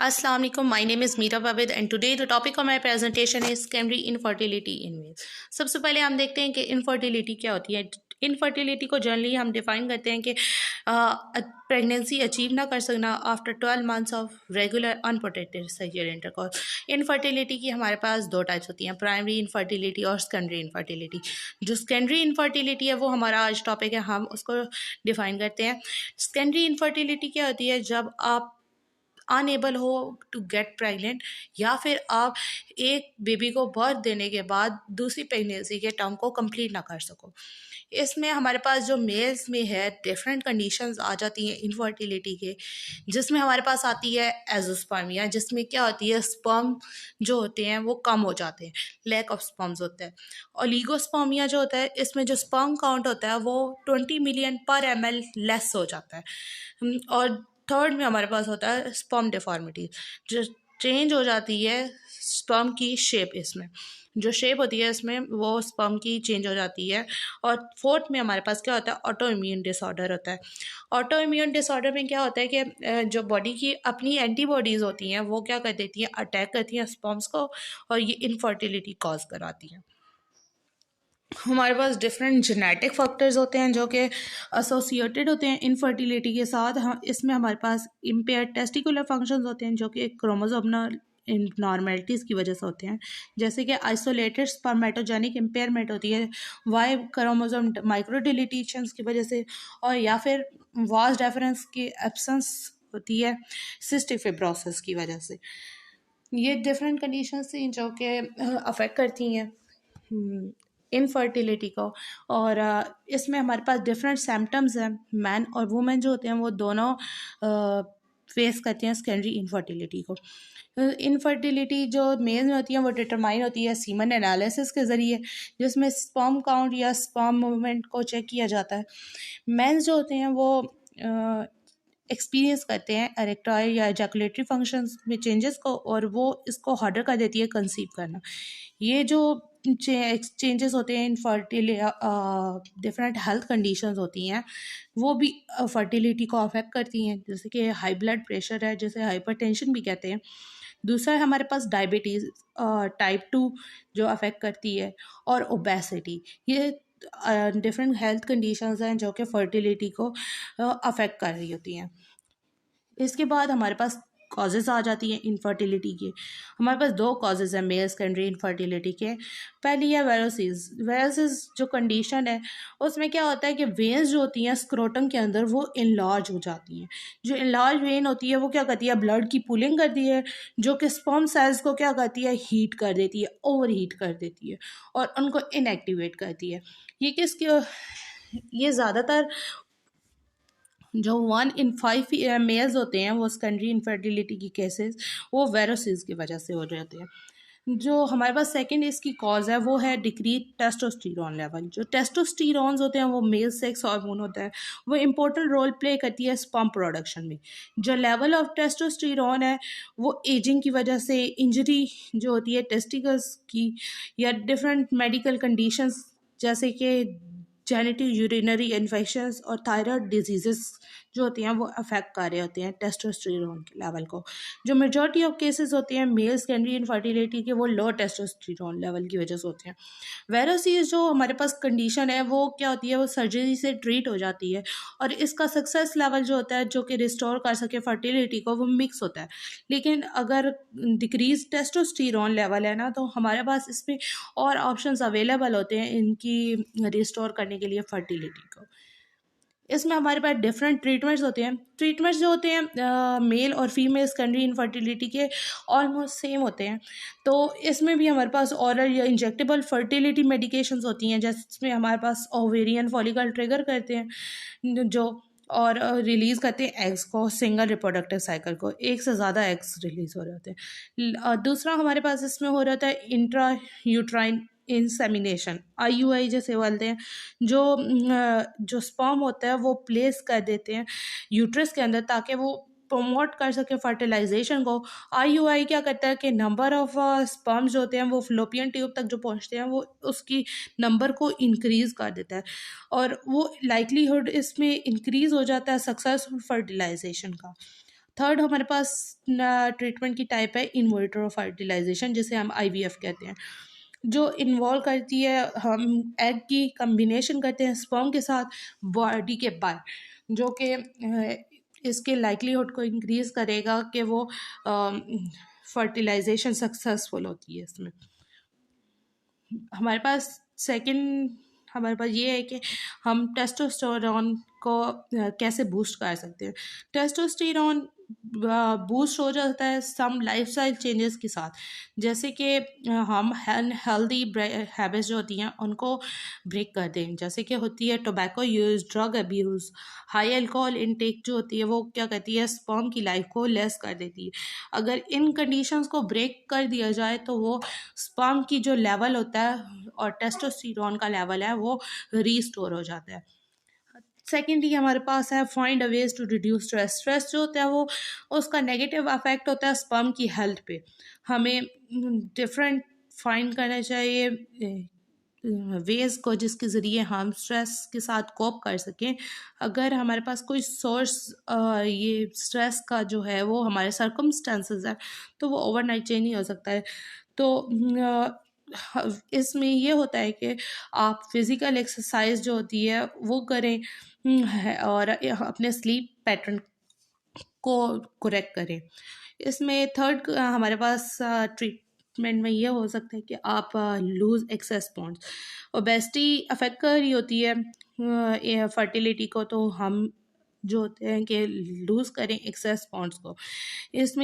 Assalamu alaikum. My name is Meera Babid and today the topic of my presentation is secondary infertility in males. सबसे पहले हम देखते हैं कि infertility क्या होती है। इनफर्टिलिटी को जनरली हम डिफाइन करते हैं कि प्रेगनेंसी अचीव ना कर सकना after 12 months of regular unprotected sexual intercourse. Infertility की हमारे पास दो टाइप्स होती हैं, प्राइमरी इनफर्टिलिटी और सेकेंडरी इनफर्टिलिटी। जो सेकेंडरी इनफर्टिलिटी है वो हमारा आज टॉपिक है, हम उसको डिफाइन करते हैं। सेकेंडरी इनफर्टिलिटी क्या होती है? जब आप अनएबल हो टू गेट प्रेग्नेंट या फिर आप एक बेबी को बर्थ देने के बाद दूसरी प्रेगनेंसी के टर्म को कंप्लीट ना कर सको। इसमें हमारे पास जो मेल्स में है डिफरेंट कंडीशंस आ जाती हैं इनफर्टिलिटी के, जिसमें हमारे पास आती है एजोस्पर्मिया, जिसमें क्या होती है स्पर्म जो होते हैं वो कम हो जाते हैं, लैक ऑफ स्पर्म्स होता है। ओलिगोस्पर्मिया जो होता है, इसमें जो स्पर्म काउंट होता है वो 20 मिलियन पर ml लेस हो जाता है। और थर्ड में हमारे पास होता है स्पर्म डिफॉर्मिटी, जो चेंज हो जाती है स्पर्म की शेप। इसमें जो शेप होती है इसमें वो स्पर्म की चेंज हो जाती है। और फोर्थ में हमारे पास क्या होता है? ऑटो इम्यून डिसऑर्डर होता है। ऑटो इम्यून डिसऑर्डर में क्या होता है कि जो बॉडी की अपनी एंटीबॉडीज़ होती हैं वो क्या कर देती हैं, अटैक करती हैं स्पर्म्स को और ये इनफर्टिलिटी कॉज कराती हैं। हमारे पास डिफरेंट जेनेटिक फैक्टर्स होते हैं जो कि एसोसिएटेड होते हैं इनफर्टिलिटी के साथ। हम इसमें हमारे पास इम्पेयर टेस्टिकुलर फंक्शंस होते हैं जो कि क्रोमोसोमल नॉर्मेलिटीज़ की वजह से होते हैं, जैसे कि आइसोलेटेड स्पर्मेटोजेनिक इम्पेयरमेंट होती है वाई क्रोमोसोम माइक्रोडिलीटेशंस की वजह से, और या फिर वास डिफरेंस की एब्सेंस होती है सिस्टिक फिब्रोसिस की वजह से। ये डिफरेंट कंडीशंस थी जो कि अफेक्ट करती हैं इनफर्टिलिटी को। और इसमें हमारे पास डिफरेंट सिम्टम्स हैं। मैन और वुमेन जो होते हैं वो दोनों फेस करते हैं सेकेंडरी इनफर्टिलिटी को। इनफर्टिलिटी जो मेल में होती है वो डिटरमाइन होती है सीमन एनालिसिस के ज़रिए, जिसमें स्पर्म काउंट या स्पर्म मूवमेंट को चेक किया जाता है। मेंस जो होते हैं वो एक्सपीरियंस करते हैं एरेक्टाइल या एजैकुलेटरी फंक्शंस में चेंजेस को, और वो इसको हार्डर कर देती है कंसीव करना। ये जो चेंजेस होते हैं इनफर्टिल डिफरेंट हेल्थ कंडीशंस होती हैं वो भी फर्टिलिटी को अफेक्ट करती हैं, जैसे कि हाई ब्लड प्रेशर है, जैसे हाइपरटेंशन भी कहते हैं। दूसरा है हमारे पास डायबिटीज़ टाइप 2 जो अफेक्ट करती है, और ओबेसिटी। ये डिफरेंट हेल्थ कंडीशंस हैं जो कि फर्टिलिटी को अफेक्ट कर रही होती हैं। इसके बाद हमारे पास कॉजेज़ आ जाती हैं इनफर्टिलिटी के। हमारे पास दो कॉजेज़ हैं मेल सेकेंडरी इनफर्टिलिटी के। पहली है वेरोसिस। वेरोसिस जो कंडीशन है उसमें क्या होता है कि वेन्स जो होती हैं स्क्रोटम के अंदर वो इनलार्ज हो जाती हैं। जो इनलार्ज वेन होती है वो क्या करती है? ब्लड की पुलिंग करती है, जो कि स्पर्म सेल्स को क्या करती है? हीट कर देती है, ओवर हीट कर देती है और उनको इनएक्टिवेट करती है। ये ज़्यादातर जो 1 in 5 मेल्स होते हैं वो सेकेंडरी इनफर्टिलिटी की केसेस वो वेरोसिस की वजह से हो जाते हैं। जो हमारे पास सेकंड इसकी कॉज है वो है डिक्रीज टेस्टोस्टेरोन लेवल। जो टेस्टोस्टेरोन्स होते हैं वो मेल सेक्स हार्मोन होता है, वो इम्पोर्टेंट रोल प्ले करती है स्पर्म प्रोडक्शन में। जो लेवल ऑफ टेस्टोस्टेरोन है वो एजिंग की वजह से, इंजरी जो होती है टेस्टिकल्स की, या डिफरेंट मेडिकल कंडीशंस जैसे कि जेनेटिक यूरिनरी इन्फेक्शंस और थायराइड डिजीज़ेस जो होती हैं वो अफेक्ट कर रहे होते हैं टेस्टोस्टेरोन के लेवल को। जो मेजॉरिटी ऑफ केसेस होते हैं मेल सेकेंडरी इनफर्टिलिटी के वो लो टेस्टोस्टेरोन लेवल की वजह से होते हैं। वेरोसिस जो हमारे पास कंडीशन है वो क्या होती है? वो सर्जरी से ट्रीट हो जाती है, और इसका सक्सेस लेवल जो होता है जो कि रिस्टोर कर सके फर्टिलिटी को वो मिक्स होता है। लेकिन अगर डिक्रीज टेस्टोस्टेरोन लेवल है ना तो हमारे पास इसमें और ऑप्शंस अवेलेबल होते हैं इनकी रिस्टोर करने के लिए फर्टिलिटी को। इसमें हमारे पास डिफरेंट ट्रीटमेंट्स होते हैं। ट्रीटमेंट्स जो होते हैं मेल और फीमेल सेकेंडरी इनफर्टिलिटी के ऑलमोस्ट सेम होते हैं। तो इसमें भी हमारे पास ऑरल या इंजेक्टेबल फर्टिलिटी मेडिकेशंस होती हैं, जिसमें हमारे पास ओवेरियन फॉलिकल ट्रिगर करते हैं जो और रिलीज़ करते हैं एग्स को, सिंगल रिप्रोडक्टिव साइकिल को, एक से ज़्यादा एग्स रिलीज़ हो रहे होते हैं। दूसरा हमारे पास इसमें हो रहा था इंट्रा यूट्राइन इंसेमिनेशन, IUI जैसे बोलते हैं। जो स्पर्म होता है वो प्लेस कर देते हैं यूट्रस के अंदर ताकि वो प्रमोट कर सके फर्टिलाइजेशन को। IUI क्या करता है कि नंबर ऑफ स्पर्म्स जो होते हैं वो फ्लोपियन ट्यूब तक जो पहुंचते हैं वो उसकी नंबर को इंक्रीज़ कर देता है, और वो लाइकलीहुड इसमें इंक्रीज़ हो जाता है सक्सेसफुल फर्टिलाइजेशन का। थर्ड हमारे पास ट्रीटमेंट की टाइप है इन विट्रो फर्टिलाइजेशन, जिसे हम IVF कहते हैं, जो इन्वॉल्व करती है हम एग की कम्बिनेशन करते हैं स्पर्म के साथ बॉडी के बाहर, जो कि इसके लाइकलीहुड को इंक्रीज़ करेगा कि वो फर्टिलाइजेशन सक्सेसफुल होती है इसमें। हमारे पास सेकंड हमारे पास ये है कि हम टेस्टोस्टेरोन को कैसे बूस्ट कर सकते हैं। टेस्टोस्टेरोन बूस्ट हो जाता है सम लाइफस्टाइल चेंजेस के साथ, जैसे कि हम हेल्दी हैबिट्स जो होती हैं उनको ब्रेक कर दें, जैसे कि होती है tobacco use, drug abuse, high alcohol intake जो होती है वो क्या कहती है स्पर्म की लाइफ को लेस कर देती है। अगर इन कंडीशंस को ब्रेक कर दिया जाए तो वो स्पर्म की जो लेवल होता है और टेस्टोस्टेरोन का लेवल है वो रीस्टोर हो जाता है। सेकेंडली हमारे पास है find a ways to reduce stress. Stress जो होता है वो उसका नेगेटिव अफेक्ट होता है स्पर्म की हेल्थ पे। हमें डिफरेंट फाइंड करना चाहिए वेज को जिसके ज़रिए हम स्ट्रेस के साथ कोप कर सकें। अगर हमारे पास कोई सोर्स ये स्ट्रेस का जो है वो हमारे सर्कमस्टेंसेस है तो वो ओवरनाइट चेंज नहीं हो सकता है। तो इसमें ये होता है कि आप फिज़िकल एक्सरसाइज जो होती है वो करें, और अपने स्लीप पैटर्न को करेक्ट करें। इसमें थर्ड हमारे पास ट्रीटमेंट में ये हो सकता है कि आप lose excess pounds. Obesity affect कर रही होती है फर्टिलिटी को, तो हम जो होते हैं कि लूज़ करें एक्सेस पॉन्ड्स को। इसमें